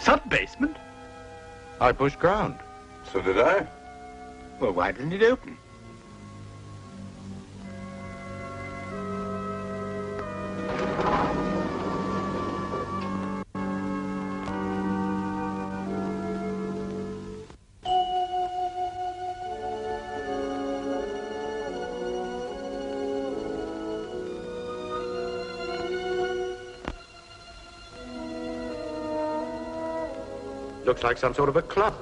Sub-basement? I pushed ground. So did I. Well, why didn't it open? Looks like some sort of a club.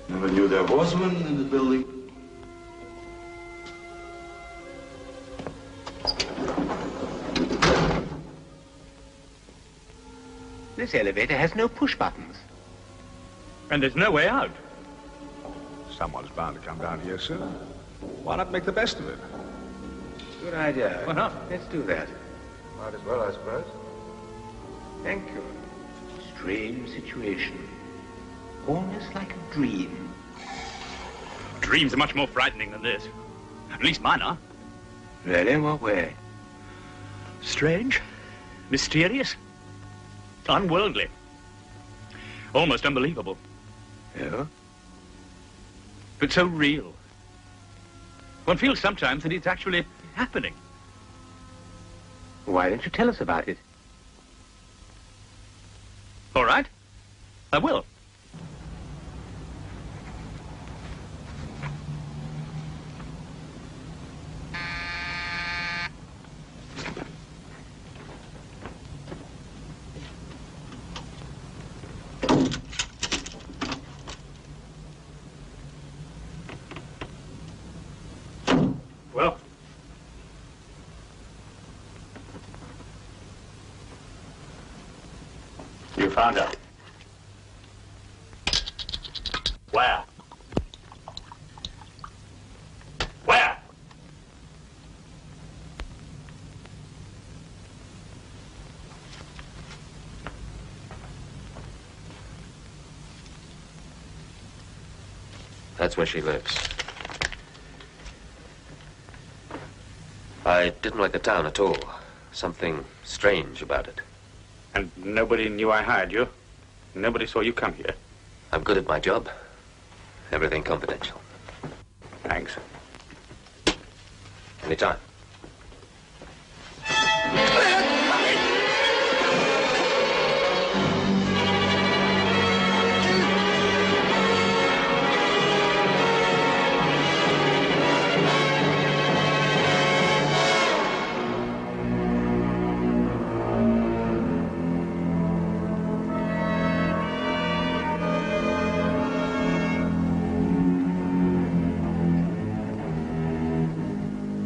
Never knew there was one in the building. This elevator has no push buttons. And there's no way out. Someone's bound to come down here soon. Why not make the best of it? Good idea. Why not? Let's do that. Might as well, I suppose. Thank you. Strange situation. Almost like a dream. Dreams are much more frightening than this. At least mine are. Really? In what way? Strange, mysterious, unworldly, almost unbelievable. Yeah? But so real. One feels sometimes that it's actually happening. Why don't you tell us about it? All right, I will. Well, you found her. Where? Where? That's where she lives. I didn't like the town at all. Something strange about it. And nobody knew I hired you? Nobody saw you come here? I'm good at my job. Everything confidential. Thanks. Anytime.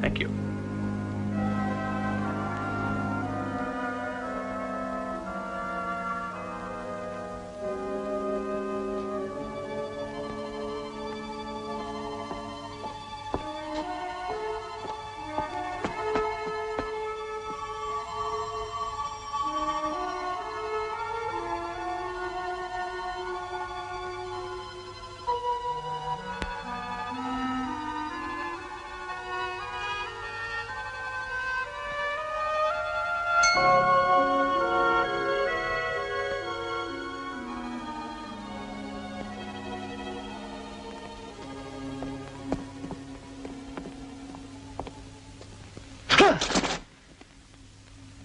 Thank you.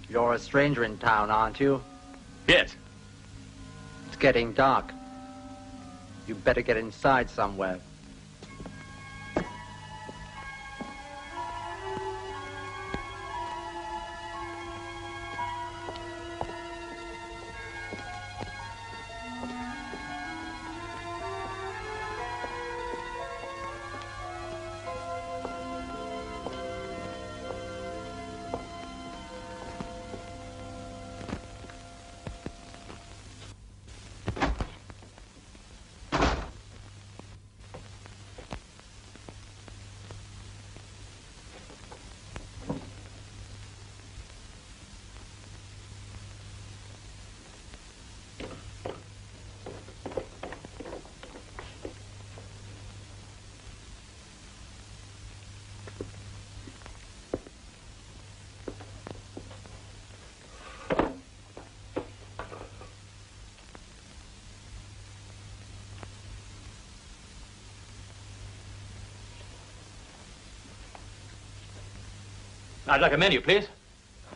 You're a stranger in town, aren't you? Yes. It's getting dark. You better get inside somewhere. I'd like a menu, please.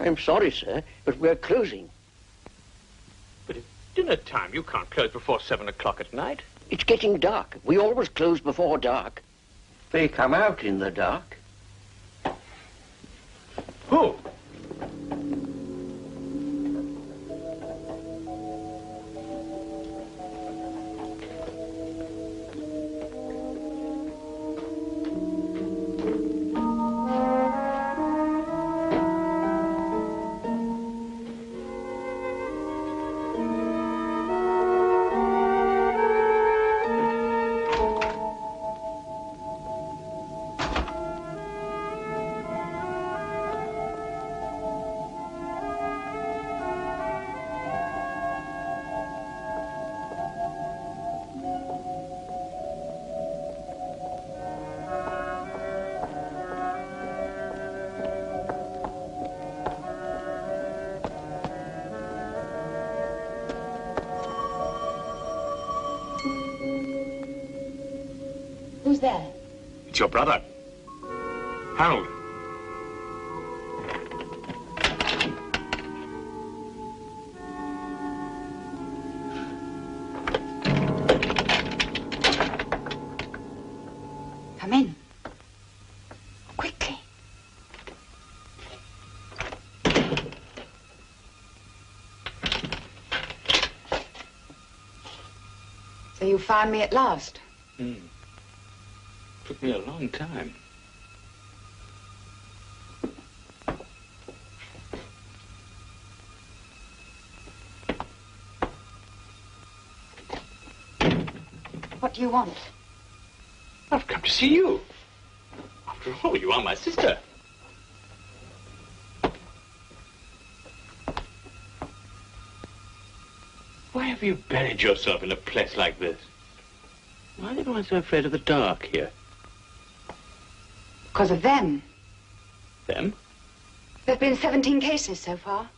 I'm sorry, sir, but we're closing. But it's dinner time. You can't close before 7 o'clock at night. It's getting dark. We always close before dark. They come out in the dark. Who? Who's there? It's your brother, Harold. Come in. Quickly. So you found me at last? Took me a long time. What do you want? I've come to see you. After all, you are my sister. Why have you buried yourself in a place like this? Why is everyone so afraid of the dark here? Because of them. Them? There have been 17 cases so far.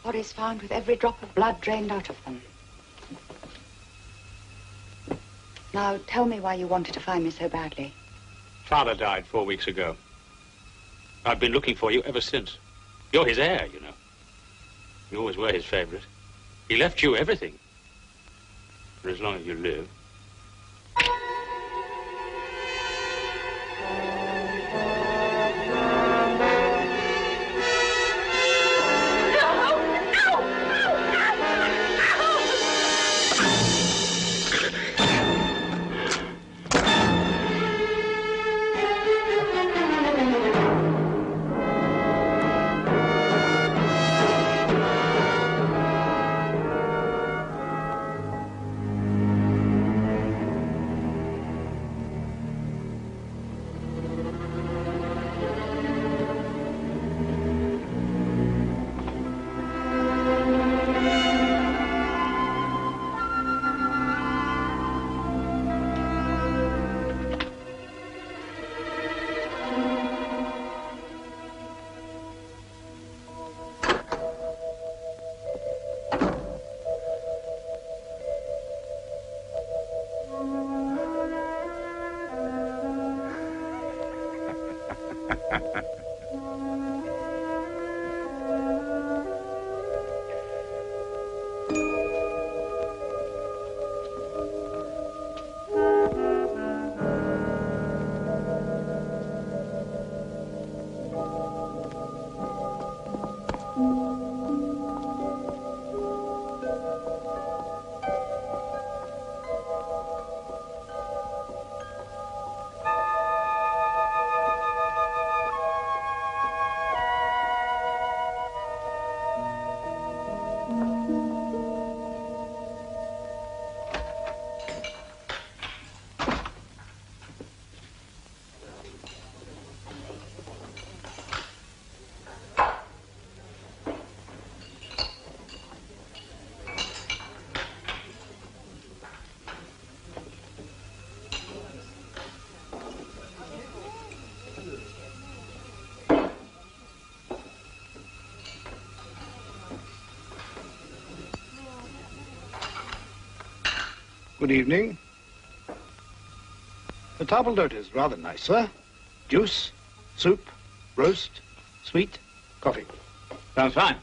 Bodies found with every drop of blood drained out of them. Now, tell me why you wanted to find me so badly. Father died 4 weeks ago. I've been looking for you ever since. You're his heir, you know. You always were his favorite. He left you everything. For as long as you live. Good evening. The table d'hote is rather nice, sir. Juice, soup, Roast, sweet, coffee. Sounds fine.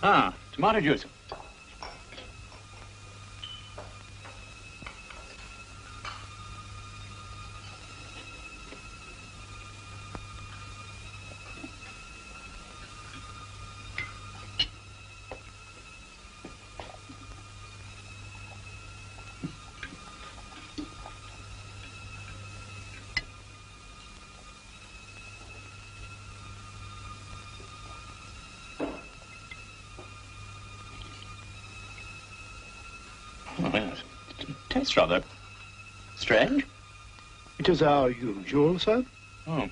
Ah, tomato juice. Oh, yes. It tastes rather strange. It is our usual, sir. Oh.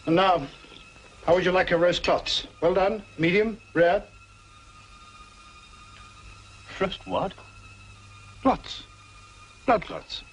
And now, how would you like your roast clots? Well done? Medium? Rare? Roast what? Clots. Blood clots.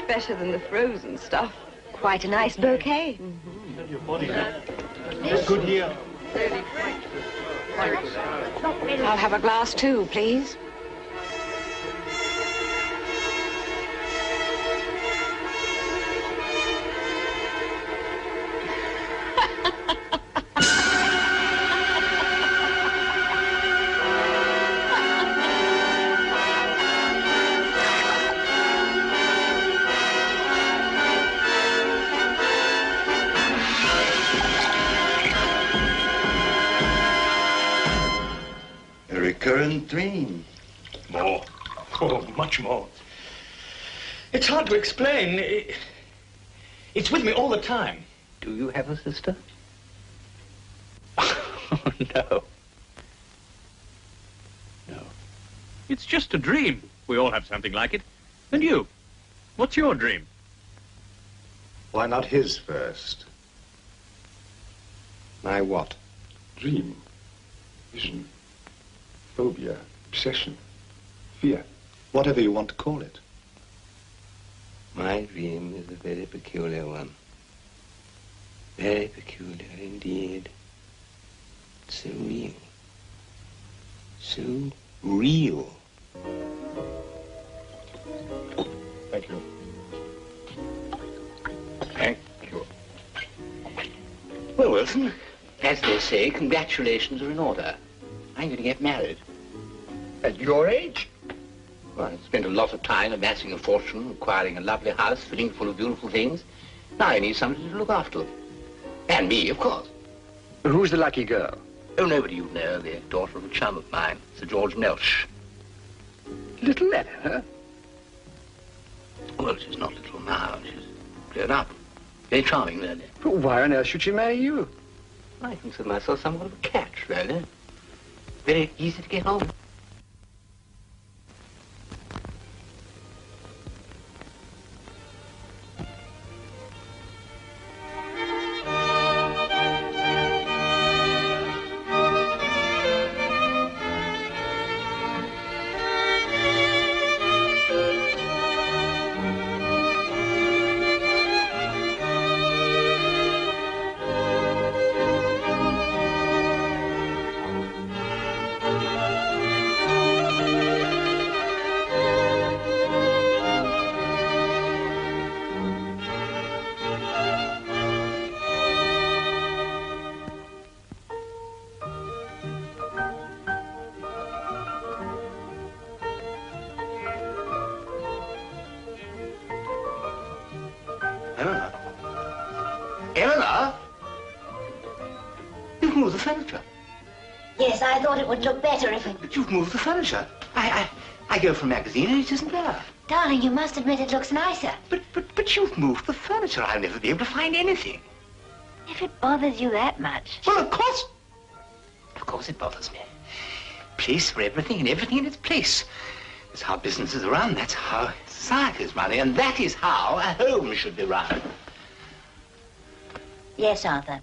Better than the frozen stuff. Quite a nice bouquet. Good year. I'll have a glass too, please. A recurrent dream. More. Oh, much more. It's hard to explain. It's with me all the time. Do you have a sister? No. No. It's just a dream. We all have something like it. And you? What's your dream? Why not his first? My what? Dream. Vision. Phobia. Obsession. Fear. Whatever you want to call it. My dream is a very peculiar one. Very peculiar indeed. So real. So real. Thank you. Thank you. Well, Wilson, as they say, congratulations are in order. I'm going to get married. At your age? Well, I spent a lot of time amassing a fortune, acquiring a lovely house, filling it full of beautiful things. Now I need somebody to look after them. And me, of course. Who's the lucky girl? Oh, nobody you know, the daughter of a chum of mine, Sir George Melch. Little Ella, huh? Well, she's not little now. She's grown up. Very charming, really. But why on earth should she marry you? I consider myself somewhat of a catch, really. Very easy to get on. You've moved the furniture. Yes, I thought it would look better if it... But you've moved the furniture. I go for a magazine and it isn't there. Darling, you must admit it looks nicer. But you've moved the furniture. I'll never be able to find anything. If it bothers you that much. Well, of course it bothers me. Place for everything and everything in its place. That's how businesses are run. That's how society is running. And that is how a home should be run. Yes, Arthur.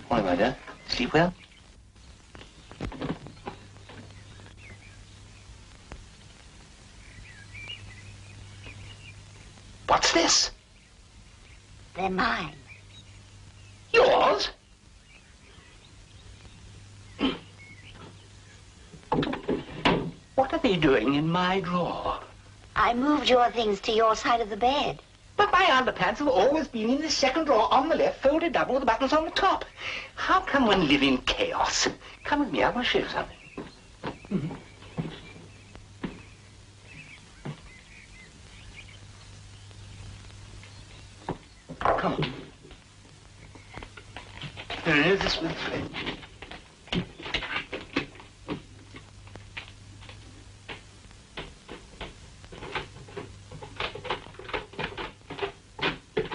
What have I done? Sleep well? What's this? They're mine. Yours? What are they doing in my drawer? I moved your things to your side of the bed. But my underpants have always been in the second drawer on the left, folded double with the buttons on the top. How can one live in chaos? Come with me, I want to show you something. Come on. Here's this with thread.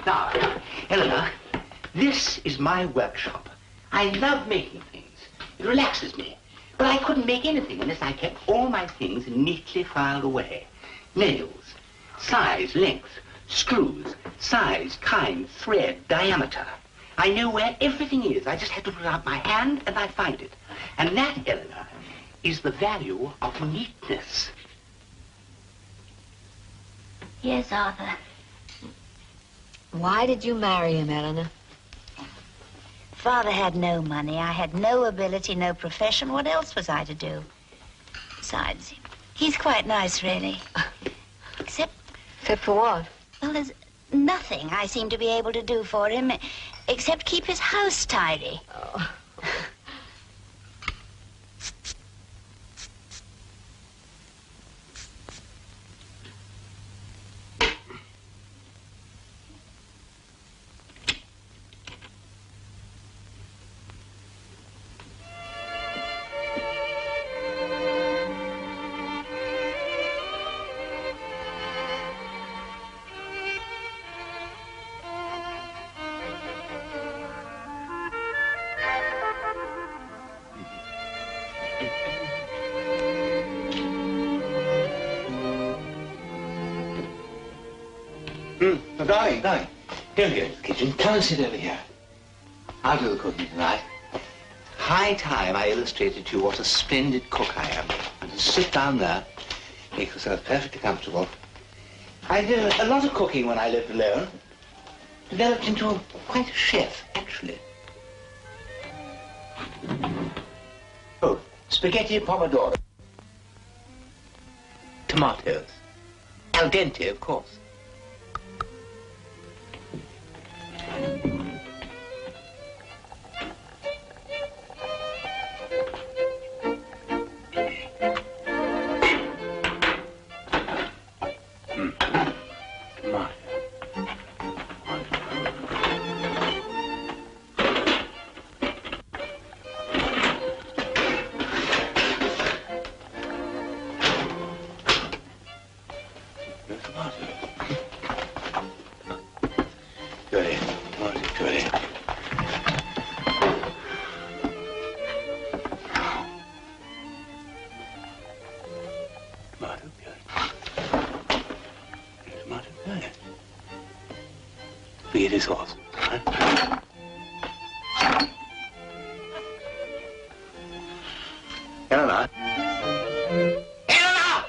Now, Eleanor, this is my workshop. I love making things. It relaxes me. But I couldn't make anything unless I kept all my things neatly filed away. Nails, size, length, screws, size, kind, thread, diameter. I know where everything is. I just have to put out my hand and I find it. And that, Eleanor, is the value of neatness. Yes, Arthur. Why did you marry him, Eleanor? Father had no money. I had no ability, no profession. What else was I to do? Besides, he's quite nice, really. Except for what? Well, there's nothing I seem to be able to do for him except keep his house tidy. Oh. Darling, don't go into the kitchen. Come and sit over here. I'll do the cooking tonight. High time I illustrated to you what a splendid cook I am. And just sit down there, make yourself perfectly comfortable. I did a lot of cooking when I lived alone. Developed into quite a chef, actually. Oh, spaghetti pomodoro. Tomatoes. Al dente, of course. Forget his horse. Right? Eleanor? Eleanor!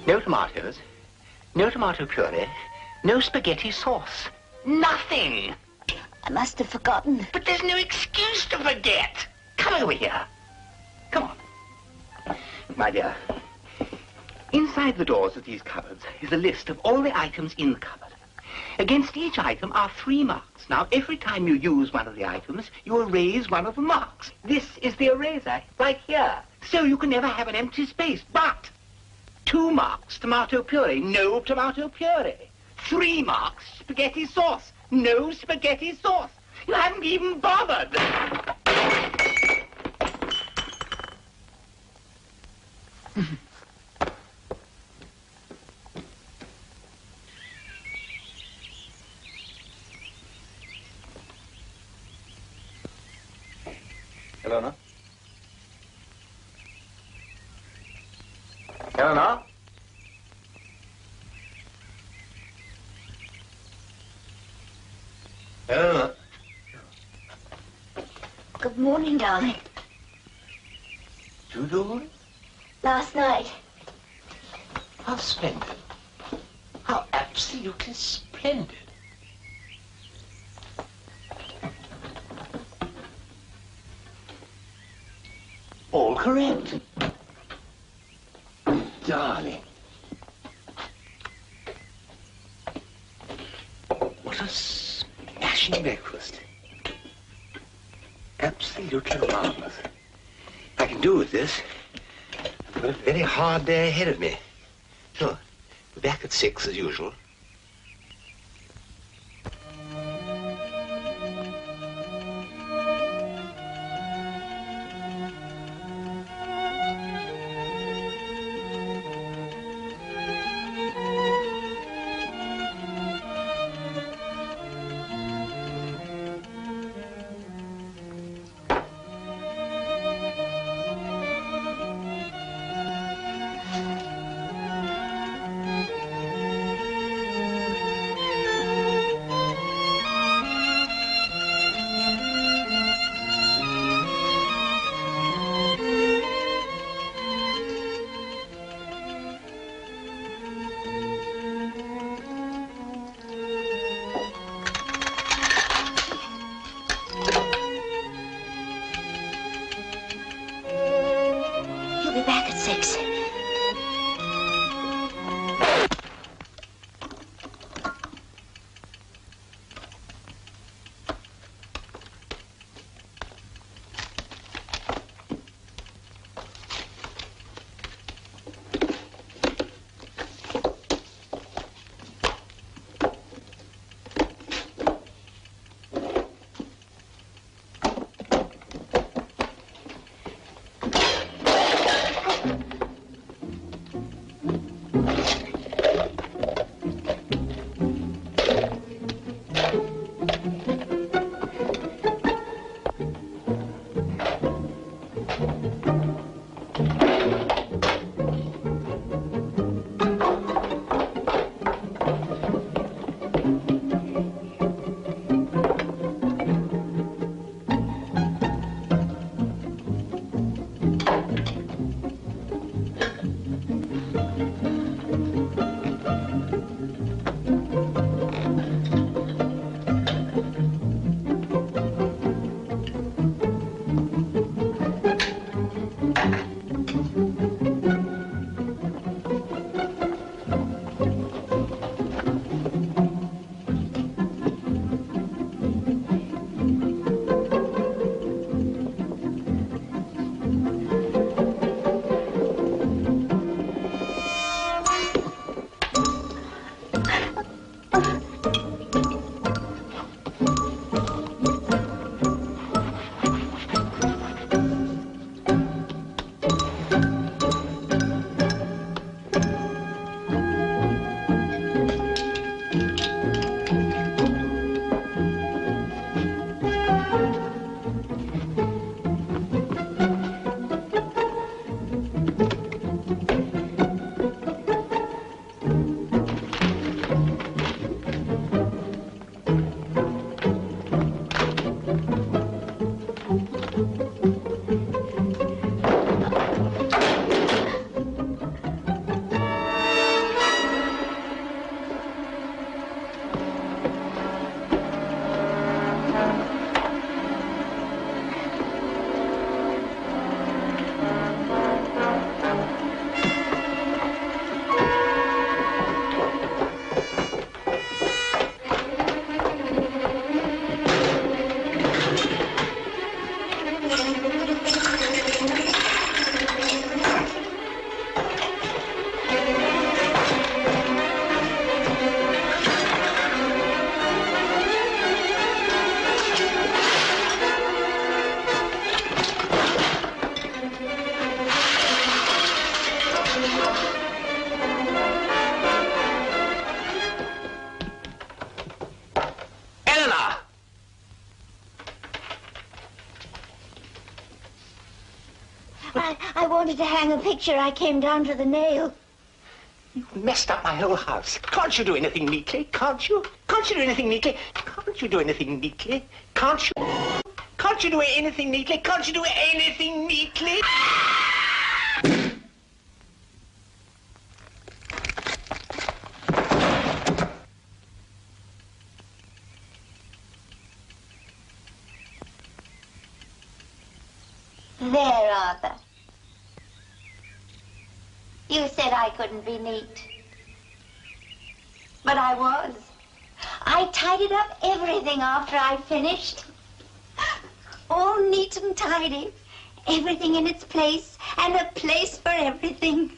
No tomatoes, no tomato puree, no spaghetti sauce. Nothing! I must have forgotten. But there's no excuse to forget. Come over here. dear. Inside the doors of these cupboards is a list of all the items in the cupboard. Against each item are 3 marks. Now, every time you use one of the items, you erase one of the marks. This is the eraser, right here. So you can never have an empty space. But 2 marks, tomato puree, no tomato puree. 3 marks, spaghetti sauce, no spaghetti sauce. You haven't even bothered. Eleanor? Eleanor? Eleanor? Good morning, darling. Tudor? Last night. How splendid. How absolutely splendid. All correct. Darling. What a smashing breakfast. Absolutely marvelous. I can do with this. I've got a very hard day ahead of me. So, we're back at 6 as usual. You'll be back at 6. I wanted to hang a picture. I came down to the nail. You messed up my whole house. Can't you do anything neatly? Can't you? Can't you do anything neatly? Can't you do anything neatly? Can't you? Can't you do anything neatly? Can't you do anything neatly? There, Arthur. You said I couldn't be neat. But I was. I tidied up everything after I finished. All neat and tidy. Everything in its place, and a place for everything.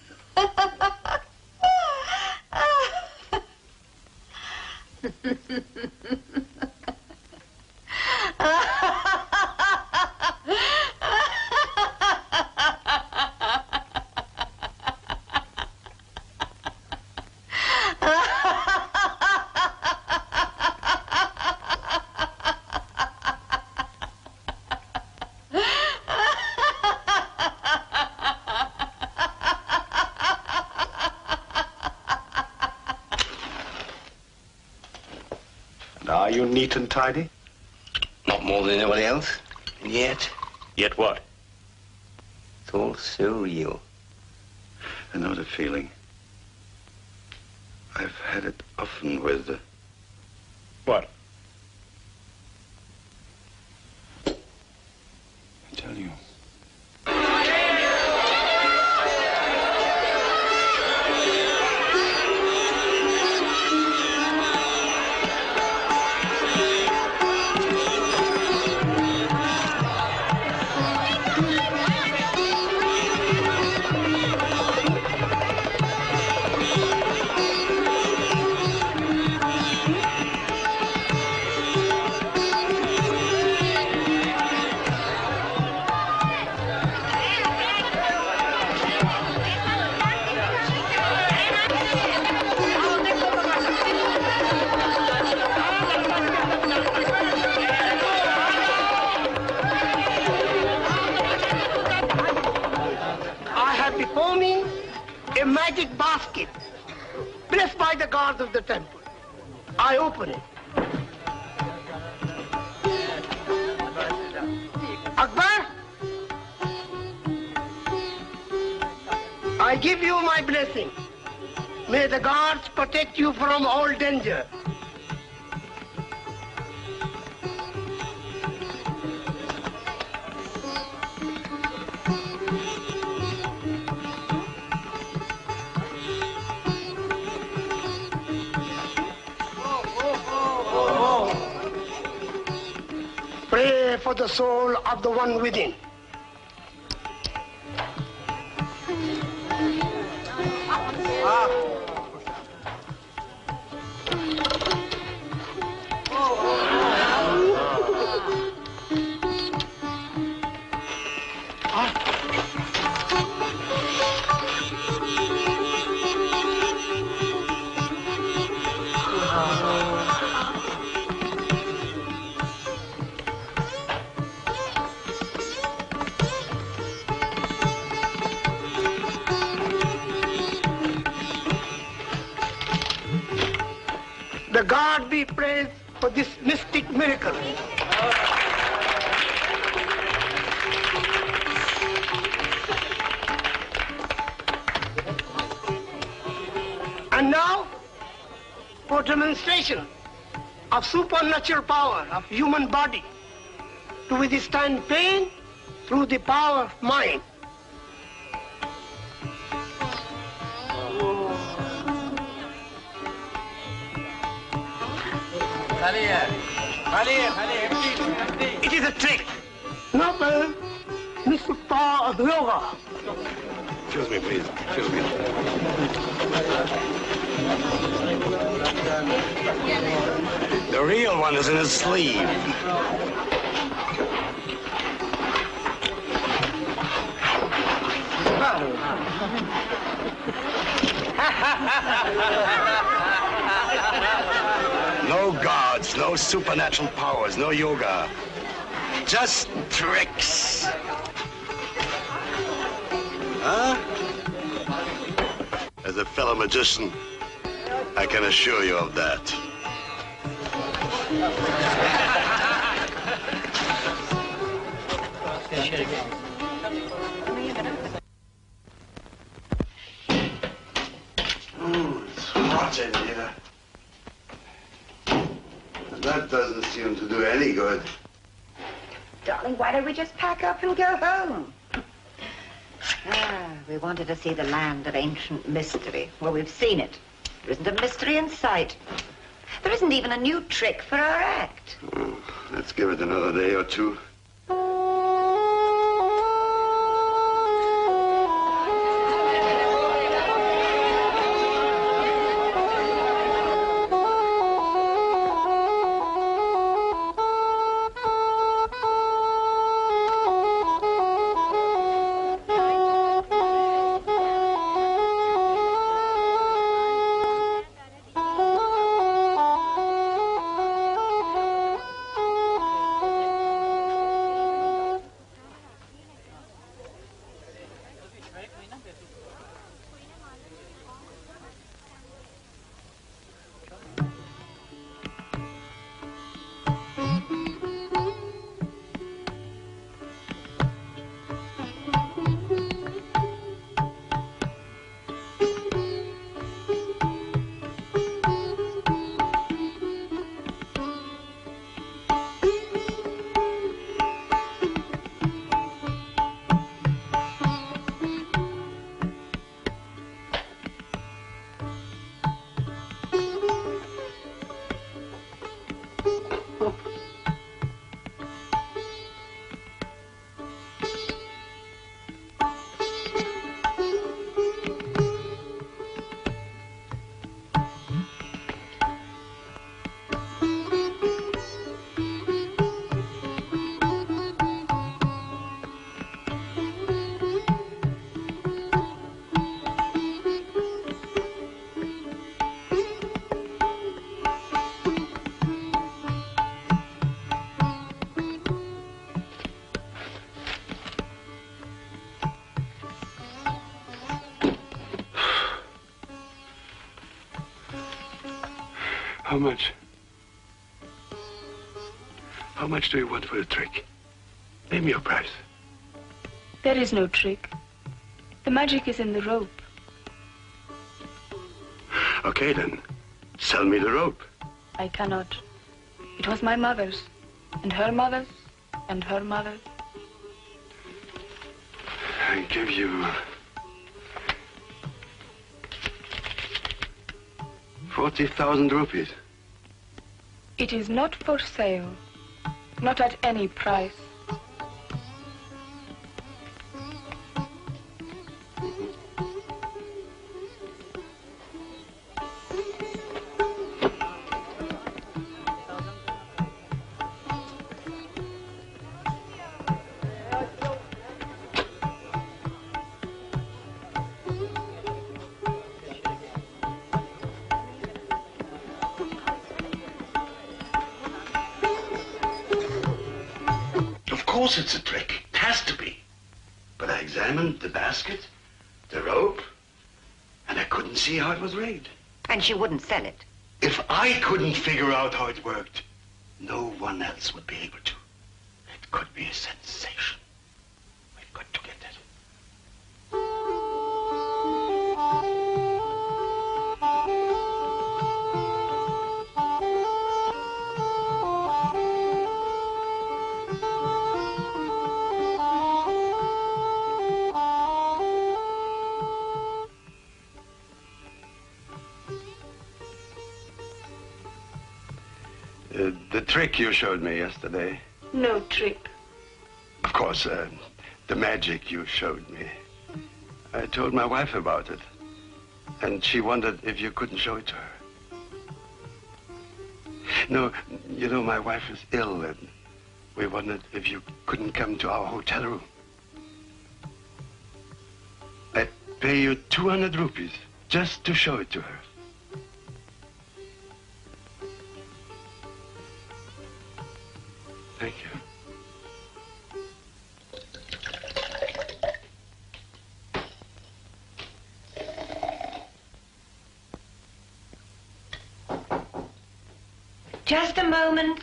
Are you neat and tidy? Not more than anybody else. And yet... Yet what? It's all so real. I know the feeling. I've had it often with... What? I tell you. Before me, a magic basket, blessed by the gods of the temple. I open it. Akbar, I give you my blessing. May the gods protect you from all danger. Pray for the soul of the one within. The God be praised for this mystic miracle. And now, for demonstration of supernatural power of human body to withstand pain through the power of mind. It is a trick. Noble, mystic power of yoga. Excuse me, please. Excuse me. The real one is in his sleeve. No gods, no supernatural powers, no yoga. Just tricks. as a fellow magician, I can assure you of that. It's hot in here. And that doesn't seem to do any good. Darling, why don't we just pack up and go home? We wanted to see the land of ancient mystery. Well, we've seen it. There isn't a mystery in sight. There isn't even a new trick for our act. Oh, let's give it another day or two. How much? How much do you want for the trick? Name your price. There is no trick. The magic is in the rope. Okay, then. Sell me the rope. I cannot. It was my mother's, and her mother's, and her mother's. I give you 40,000 rupees. It is not for sale. Not at any price. Of course it's a trick. It has to be. But I examined the basket, the rope, and I couldn't see how it was rigged. And she wouldn't sell it. If I couldn't figure out how it worked, no one else would be able to. It could be a sensation. We've got to get that. The trick you showed me yesterday. No trick. Of course, the magic you showed me. I told my wife about it. And she wondered if you couldn't show it to her. No, you know, my wife is ill, and we wondered if you couldn't come to our hotel room. I'd pay you 200 rupees just to show it to her. Thank you. Just a moment.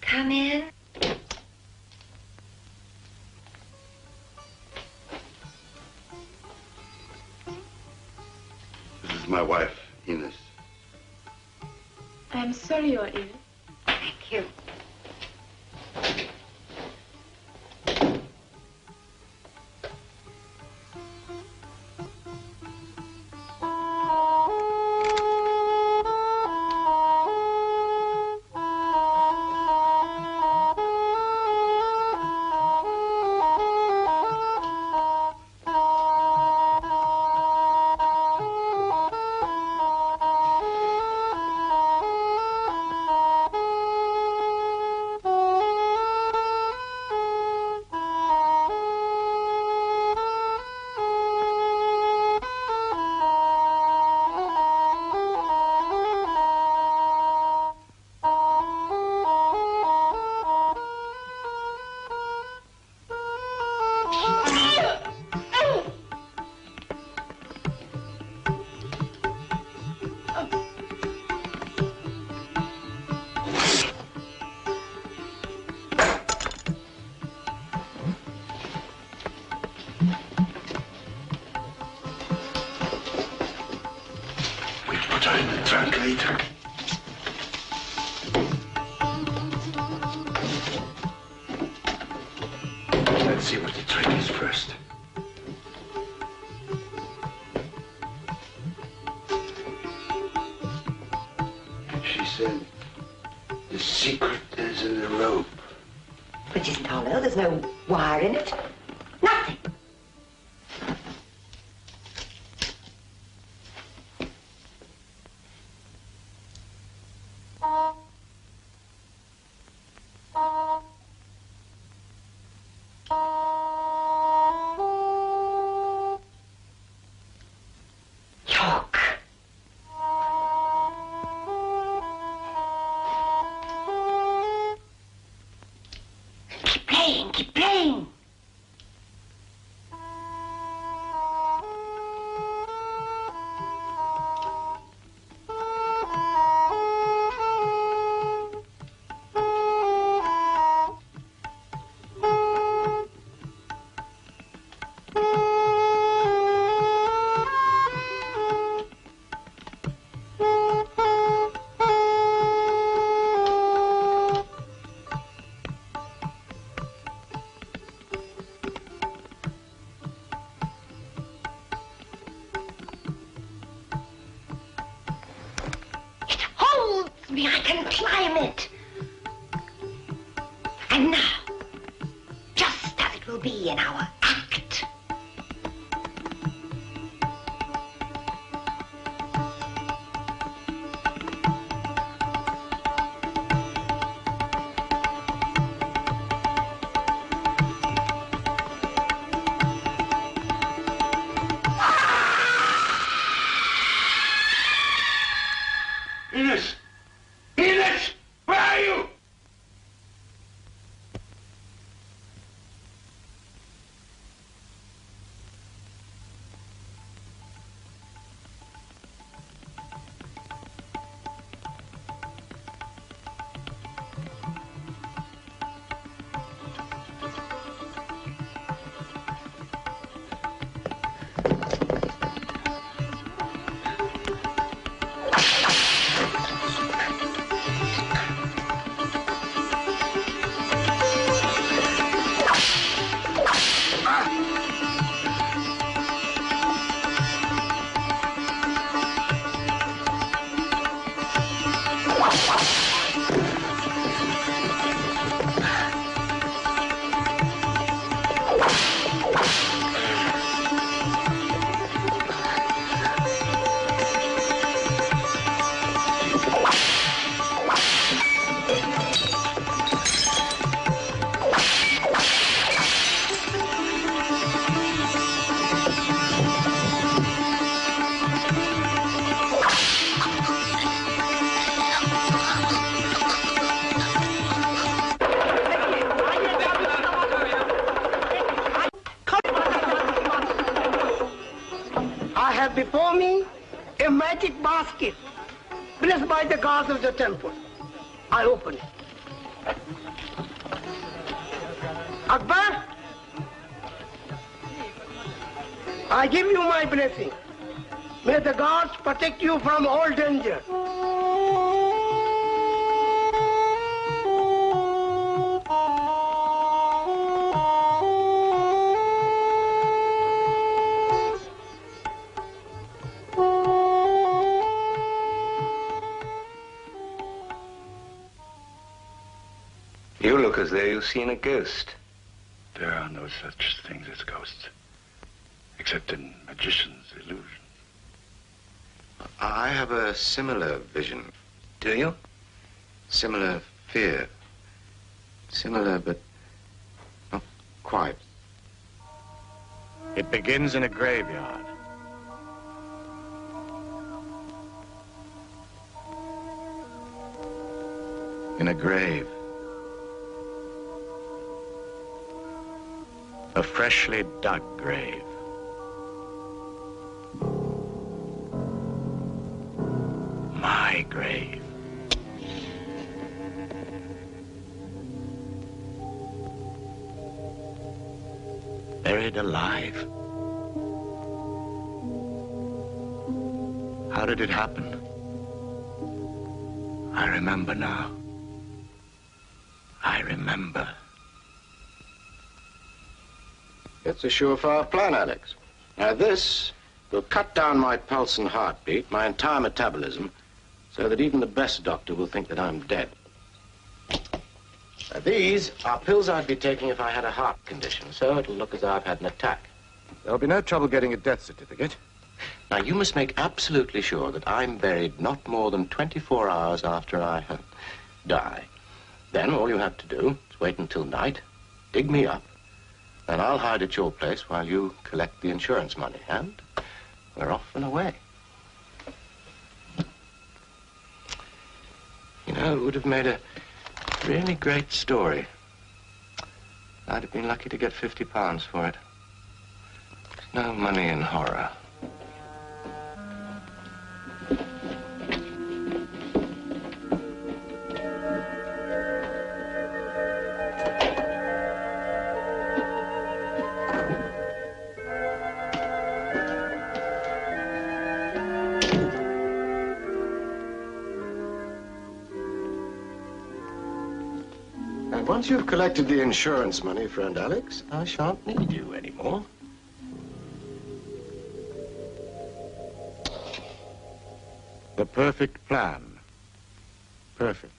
Come in. This is my wife, Ines. I'm sorry you're ill. Thank you. Put her in the trunk later. Let's see what the trick is first. She said the secret is in the rope. Which isn't hollow. There's no wire in it. Nothing. Talk. Keep playing, keep playing. Me, I can climb it. And now, just as it will be in our act. Ines! Ines! Where are you? magic basket, blessed by the gods of the temple. I open it. Akbar, I give you my blessing. May the gods protect you from all danger. You look as though you've seen a ghost. There are no such things as ghosts, except in magicians' illusions. I have a similar vision. Do you? Similar fear. Similar, but not quite. It begins in a graveyard. In a grave. A freshly dug grave. My grave. Buried alive. How did it happen? I remember now. I remember. It's a surefire plan, Alex. Now this will cut down my pulse and heartbeat, my entire metabolism, so that even the best doctor will think that I'm dead. Now, these are pills I'd be taking if I had a heart condition, so it'll look as though I've had an attack. There'll be no trouble getting a death certificate. Now, you must make absolutely sure that I'm buried not more than 24 hours after I die. Then all you have to do is wait until night, dig me up, and I'll hide at your place while you collect the insurance money, and we're off and away. You know, it would have made a really great story. I'd have been lucky to get £50 for it. There's no money in horror. Once you've collected the insurance money, friend Alex, I shan't need you anymore. The perfect plan. Perfect.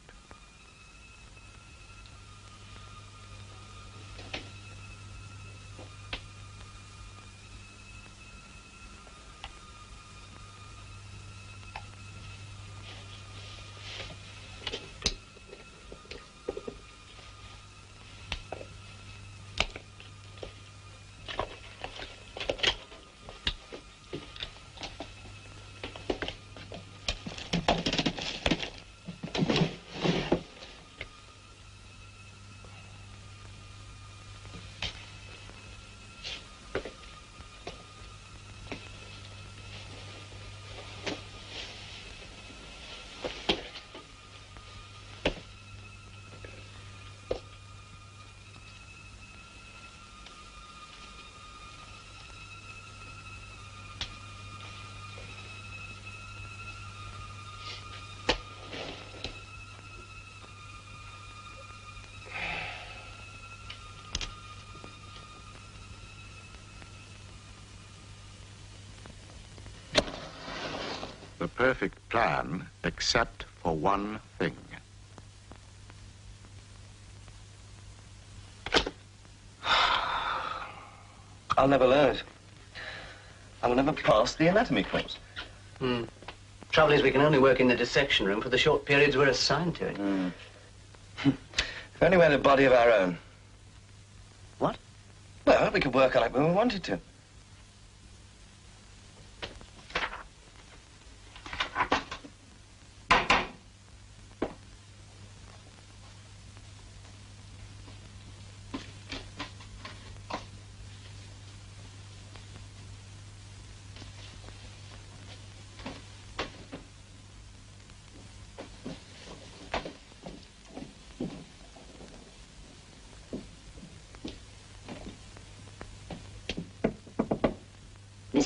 The perfect plan, except for one thing. I'll never learn it. I will never pass the anatomy course. Trouble is, we can only work in the dissection room for the short periods we're assigned to it. If only we had a body of our own. What? Well, we could work on it when we wanted to.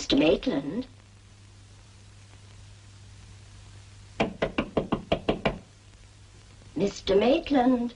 Mr. Maitland. Mr. Maitland.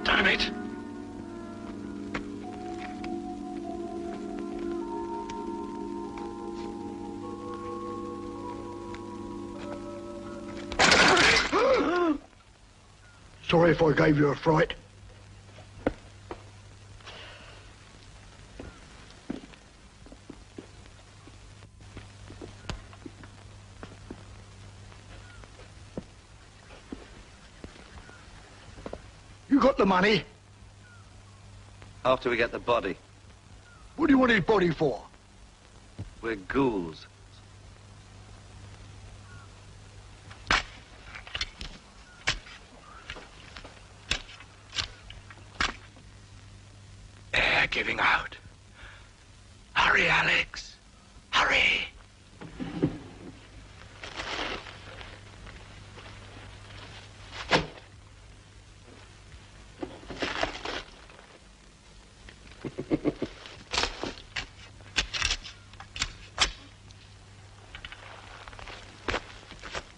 Damn it! Sorry if I gave you a fright. You got the money? After we get the body. What do you want his body for? We're ghouls. Air giving out. Hurry, Alex. Hurry.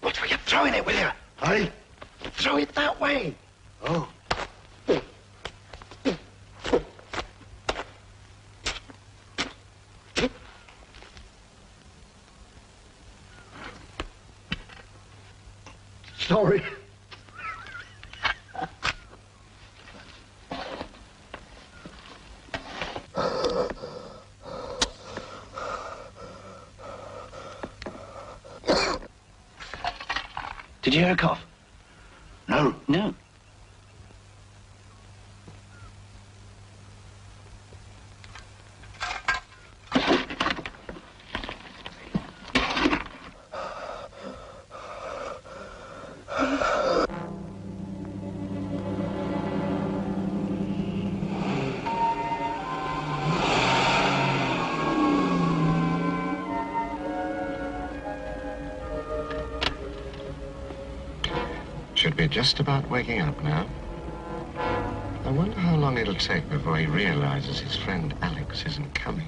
Watch where you're throwing it, will you? Hey? Throw it that way. Oh. Sorry. Did you hear a cough? No. No. Should be just about waking up now. I wonder how long it'll take before he realizes his friend Alex isn't coming.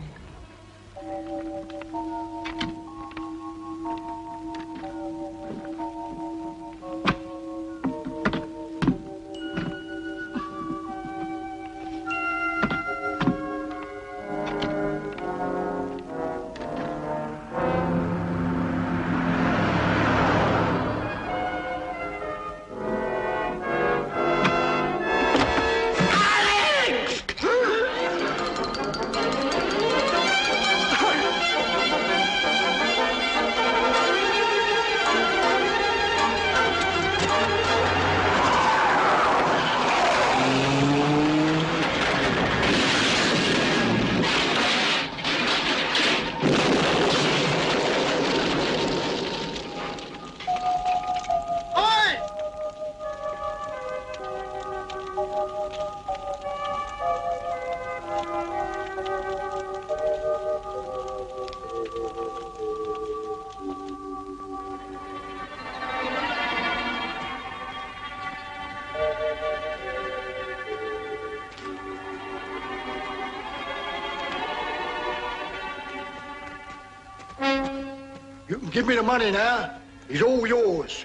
give me the money now. It's all yours.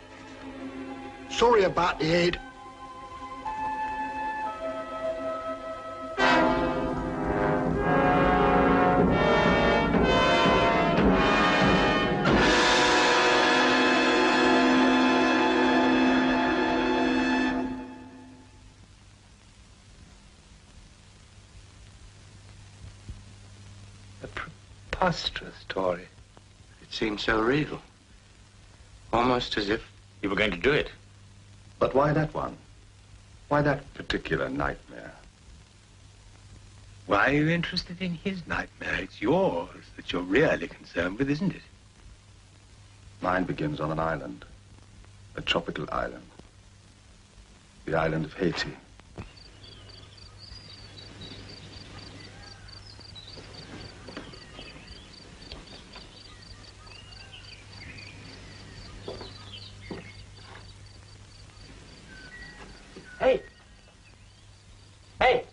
Sorry about the head. Preposterous story. It seemed so real. Almost as if... You were going to do it. But why that one? Why that particular nightmare? Why are you interested in his nightmare? It's yours that you're really concerned with, isn't it? Mine begins on an island. A tropical island. The island of Haiti. Hey! Hey!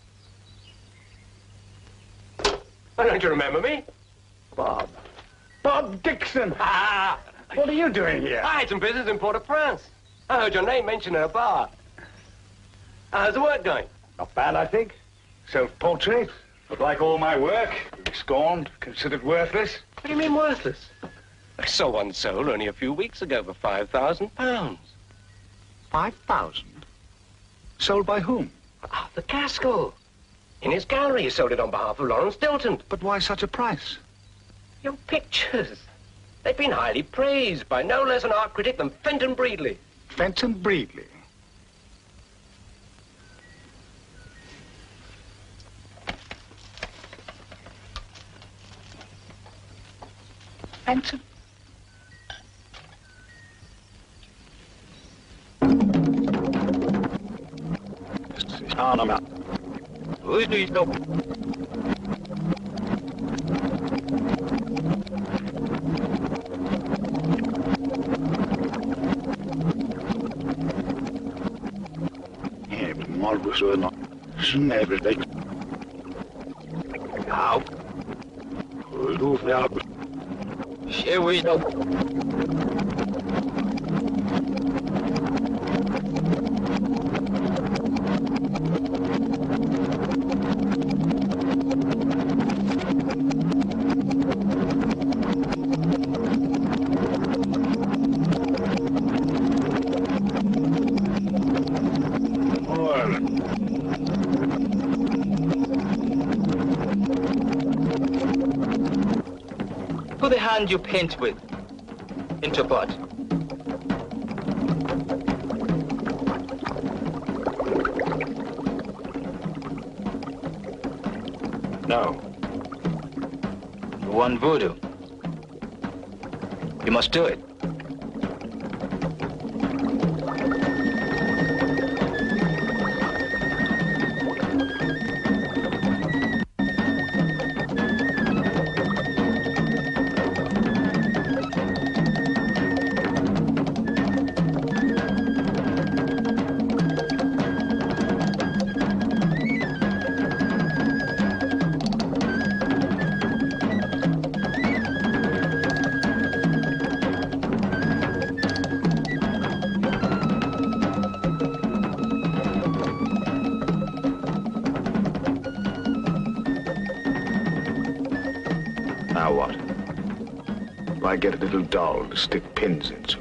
Why don't you remember me? Bob. Bob Dixon! Ah! What are you doing here? I had some business in Port-au-Prince. I heard your name mentioned in a bar. How's the work going? Not bad, I think. Self-portrait. But like all my work, scorned, considered worthless. What do you mean worthless? I saw one sold only a few weeks ago for £5,000. 5,000? Sold by whom? Arthur Gaskell. In his gallery, he sold it on behalf of Lawrence Stilton. But why such a price? Your pictures. They've been highly praised by no less an art critic than Fenton Breedley. Fenton Breedley? Fenton? Who's these no? Yeah, but Marcus was not. Never take. How? Who now? Here we know. Put the hand you paint with into pot. No. You want voodoo. You must do it. Now what? Do I get a little doll to stick pins into?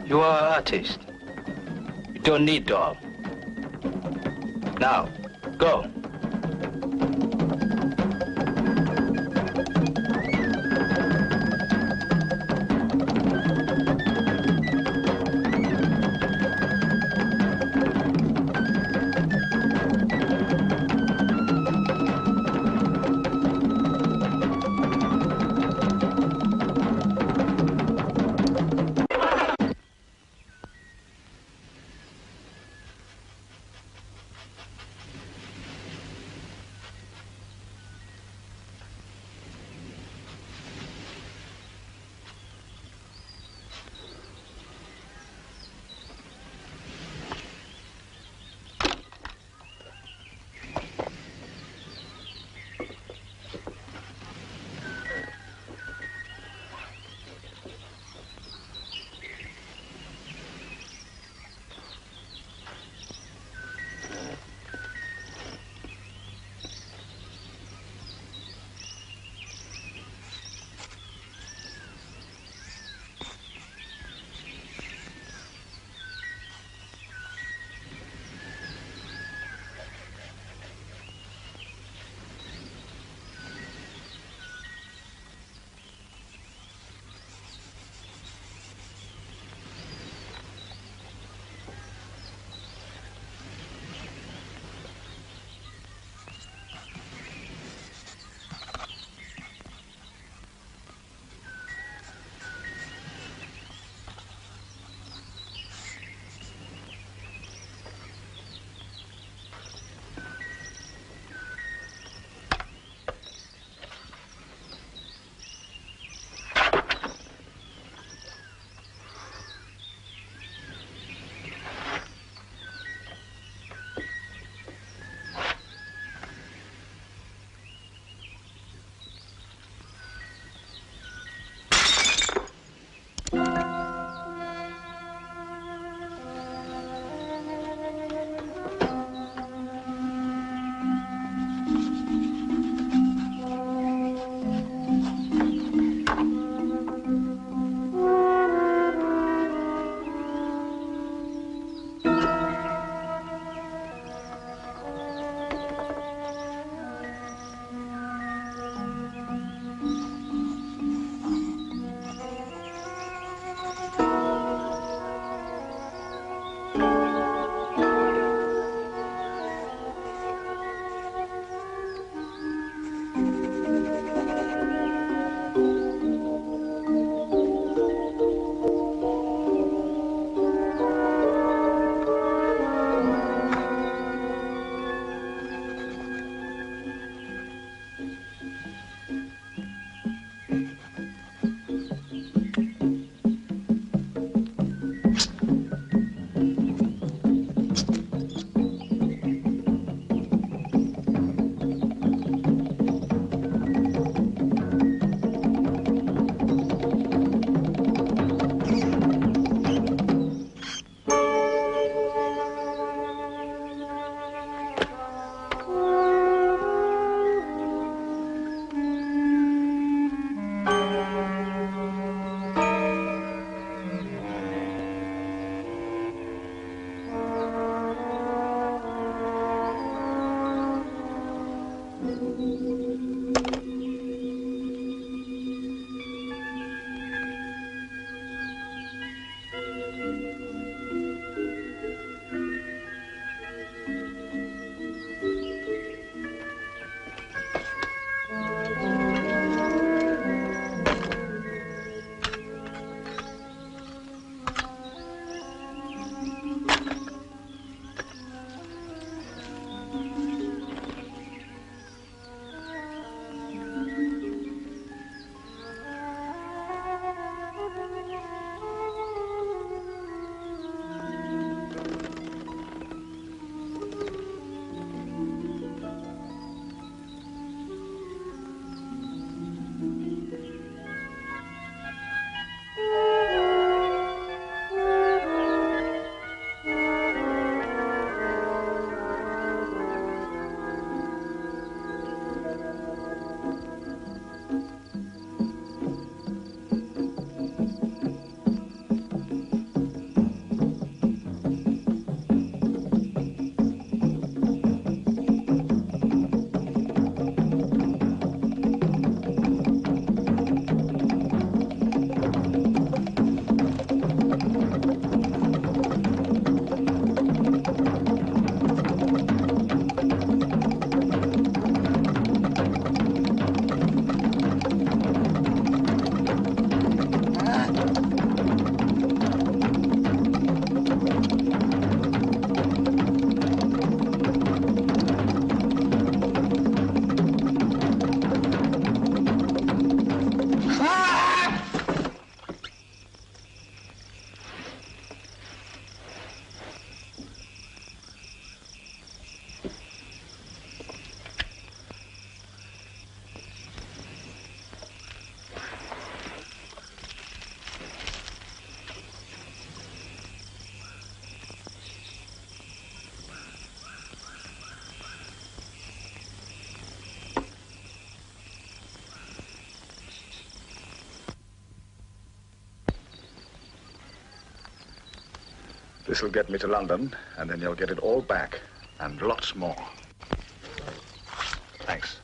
You are an artist. You don't need doll. Now, go. This'll get me to London, and then you'll get it all back, and lots more. Thanks.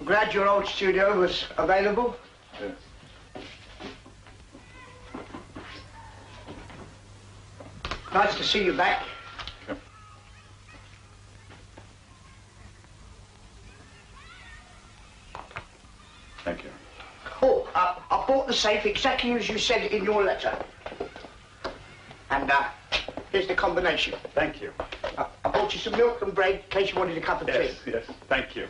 Glad your old studio was available. Yes. Nice to see you back. Sure. Thank you. Oh, I bought the safe exactly as you said in your letter. And here's the combination. Thank you. I bought you some milk and bread in case you wanted a cup of tea. Yes, thank you.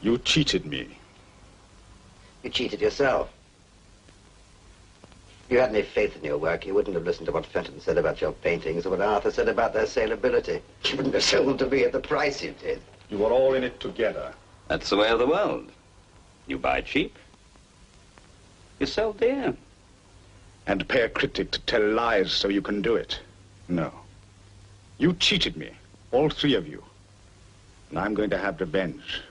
You cheated me. You cheated yourself. If you had any faith in your work, you wouldn't have listened to what Fenton said about your paintings or what Arthur said about their saleability. You wouldn't have sold them to me at the price you did. You were all in it together. That's the way of the world. You buy cheap, you sell dear. And pay a critic to tell lies so you can do it. No. You cheated me, all three of you. And I'm going to have revenge.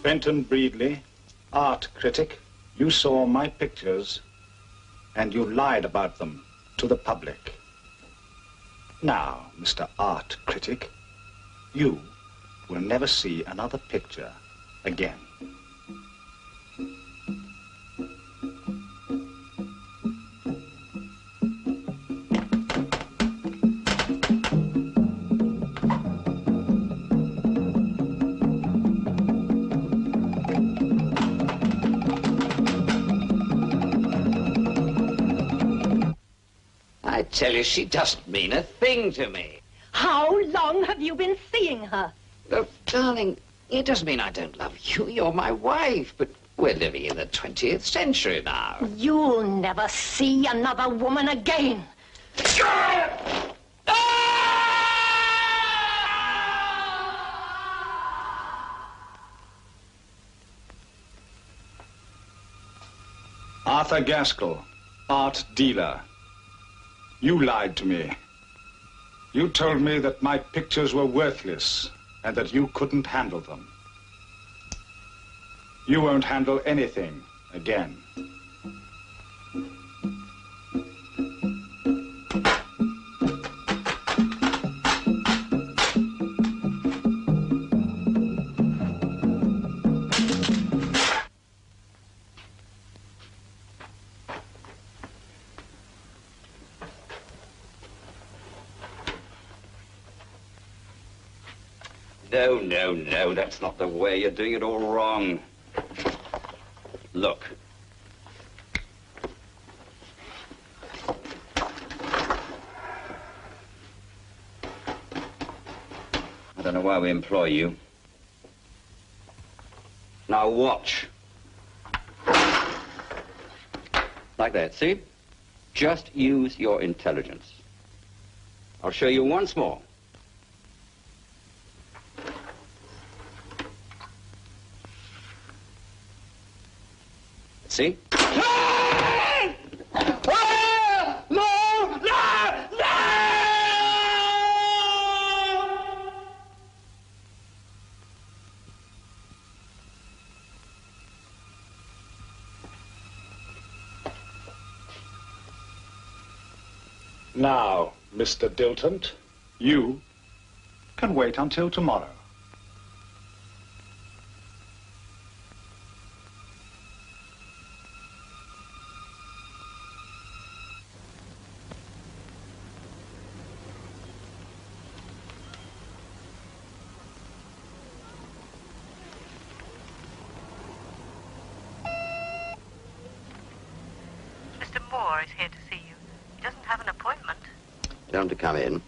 Fenton Breedley, art critic, you saw my pictures and you lied about them to the public. Now, Mr. Art Critic, you will never see another picture again. I tell you, she doesn't mean a thing to me. How long have you been seeing her? Look, darling, it doesn't mean I don't love you. You're my wife, but we're living in the 20th century now. You'll never see another woman again. Arthur Gaskell, art dealer. You lied to me. You told me that my pictures were worthless and that you couldn't handle them. You won't handle anything again. No, no, no, that's not the way. You're doing it all wrong. Look. I don't know why we employ you. Now watch. Like that, see? Just use your intelligence. I'll show you once more. See? Now, Mr. Dilton, you can wait until tomorrow. Mr. Moore is here to see you. He doesn't have an appointment. Tell him to come in, and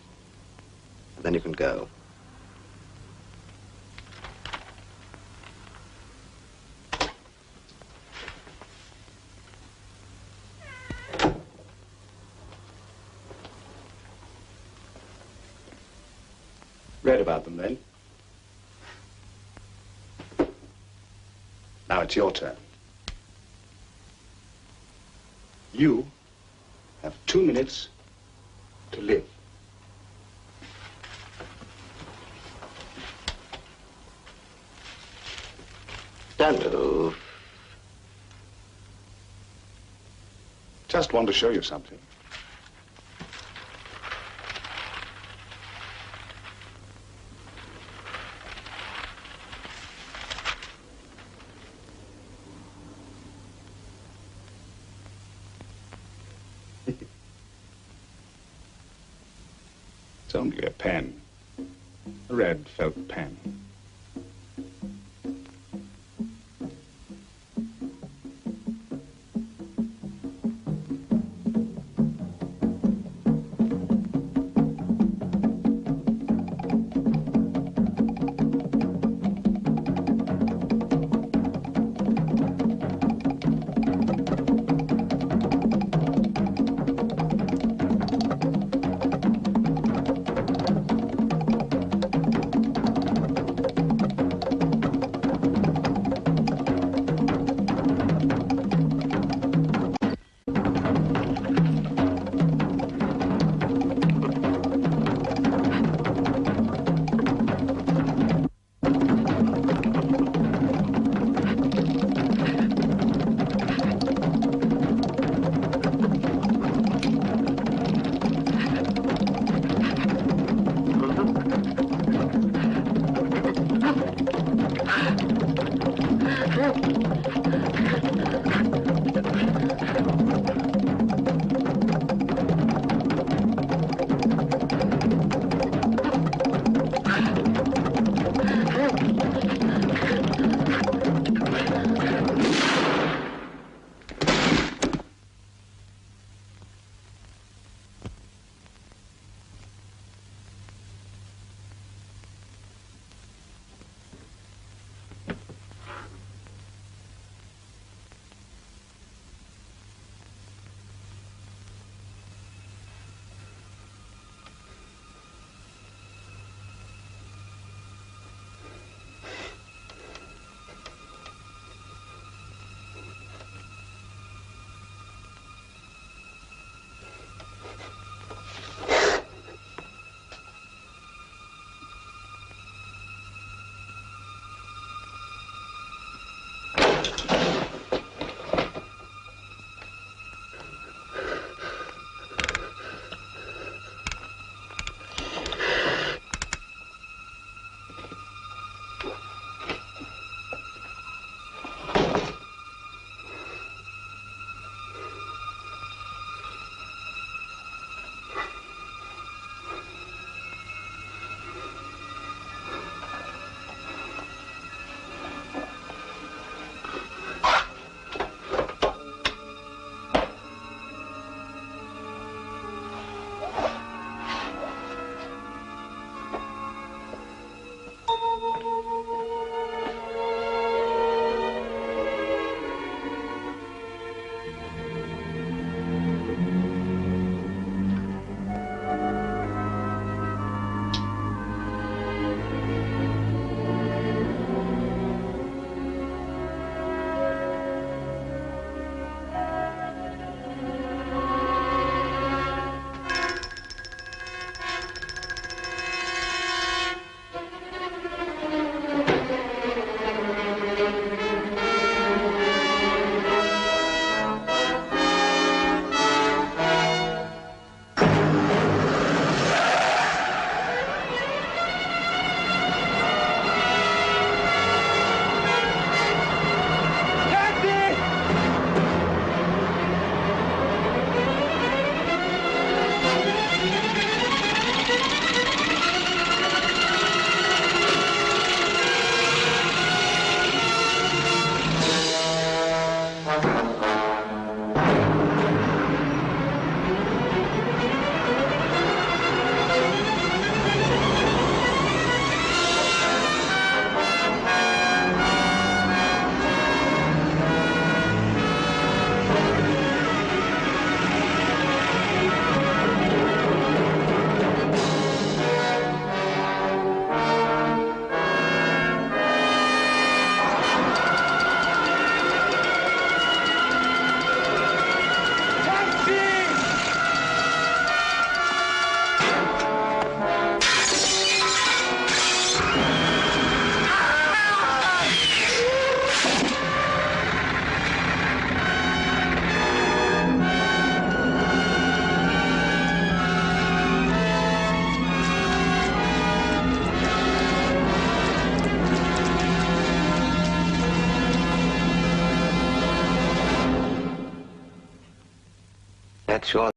then you can go. Read about them, then? Now it's your turn. You have 2 minutes to live. Don't move. Just want to show you something. It's only a pen. A red felt pen. Sure.